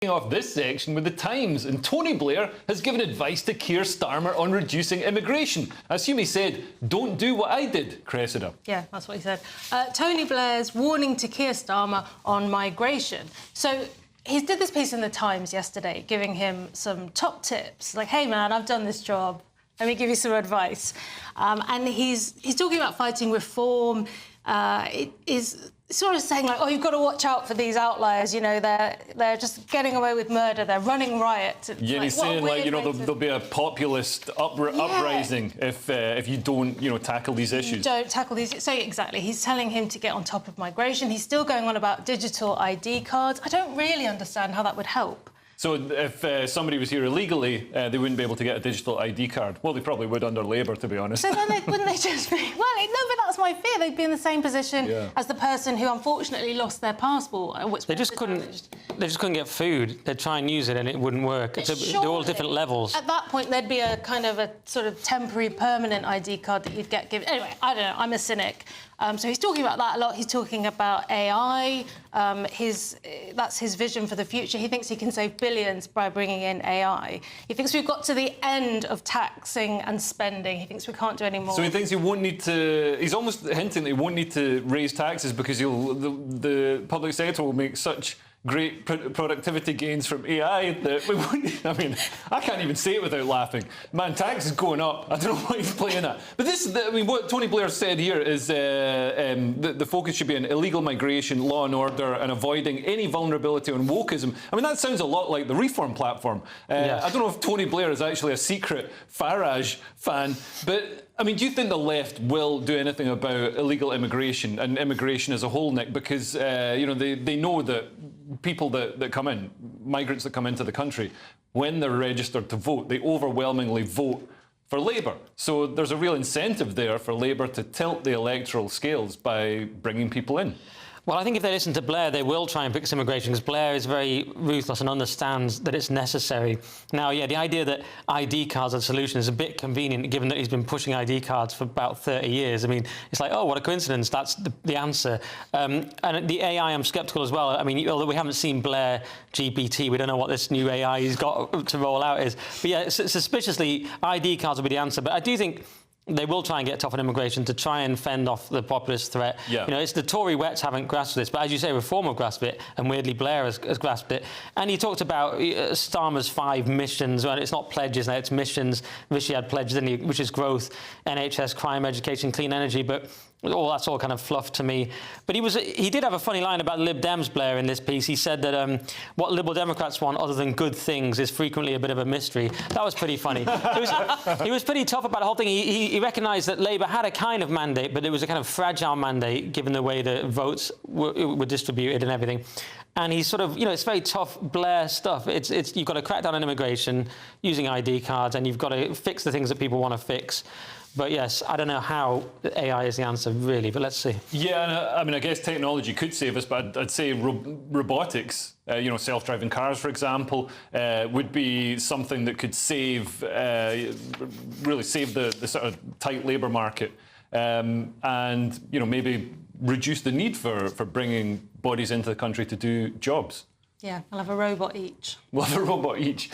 Off this section with the Times, and Tony Blair has given advice to Keir Starmer on reducing immigration. I assume he said, "Don't do what I did," Cressida. Yeah, that's what he said. Tony Blair's warning to Keir Starmer on migration. So he did this piece in the Times yesterday, giving him some top tips, like, "Hey man, I've done this job. Let me give you some advice." And he's talking about fighting reform. It is sort of saying, like, "Oh, you've got to watch out for these outliers. You know, they're just getting away with murder. They're running riot." Yeah, and he's saying, like, you know, there'll be a populist uprising if you don't, you know, tackle these issues. You don't tackle these. So exactly, he's telling him to get on top of migration. He's still going on about digital ID cards. I don't really understand how that would help. So if somebody was here illegally, they wouldn't be able to get a digital ID card. Well, they probably would under Labour, to be honest. So then wouldn't they just be... Well, no, but that's my fear. They'd be in the same position as the person who unfortunately lost their passport. They just couldn't get food. They'd try and use it and it wouldn't work. They're all different levels. At that point, there'd be a kind of a sort of temporary, permanent ID card that you'd get given. Anyway, I don't know. I'm a cynic. So he's talking about that a lot. He's talking about AI. That's his vision for the future. He thinks he can save billions by bringing in AI. He thinks we've got to the end of taxing and spending. He thinks we can't do any more. So he thinks he won't need to... He's almost hinting that he won't need to raise taxes because the public sector will make such great productivity gains from AI that we wouldn't... I mean, I can't even say it without laughing. Man, tax is going up. I don't know why he's playing that. But I mean, what Tony Blair said here is the focus should be on illegal migration, law and order, and avoiding any vulnerability on wokeism. I mean, that sounds a lot like the Reform platform. I don't know if Tony Blair is actually a secret Farage fan, but... I mean, do you think the left will do anything about illegal immigration and immigration as a whole, Nick? Because, you know, they know that people that come in, migrants that come into the country, when they're registered to vote, they overwhelmingly vote for Labour. So there's a real incentive there for Labour to tilt the electoral scales by bringing people in. Well, I think if they listen to Blair, they will try and fix immigration, because Blair is very ruthless and understands that it's necessary. Now, yeah, the idea that ID cards are the solution is a bit convenient, given that he's been pushing ID cards for about 30 years. I mean, it's like, oh, what a coincidence, that's the answer. And the AI, I'm sceptical as well. I mean, although we haven't seen Blair GPT, we don't know what this new AI he's got to roll out is. But yeah, suspiciously, ID cards will be the answer. But I do think they will try and get tough on immigration to try and fend off the populist threat. Yeah. You know, it's the Tory wets haven't grasped this, but as you say, Reform have grasped it, and weirdly Blair has grasped it. And he talked about Starmer's 5 missions, and it's not pledges now, it's missions. Rishi had pledges, didn't he? Which is growth, NHS, crime, education, clean energy, but that's all kind of fluff to me. But he did have a funny line about Lib Dems, Blair, in this piece. He said that what Liberal Democrats want other than good things is frequently a bit of a mystery. That was pretty funny. He was pretty tough about the whole thing. He recognised that Labour had a kind of mandate, but it was a kind of fragile mandate, given the way the votes were distributed and everything. And he's sort of, you know, it's very tough Blair stuff. You've got to crack down on immigration using ID cards, and you've got to fix the things that people want to fix. But yes, I don't know how AI is the answer, really, but let's see. Yeah, and I mean, I guess technology could save us, but I'd say robotics, you know, self-driving cars, for example, would be something that could save, really save the sort of tight labour market, and, you know, maybe reduce the need for bringing bodies into the country to do jobs. Yeah, we'll have a robot each. We'll have a robot each.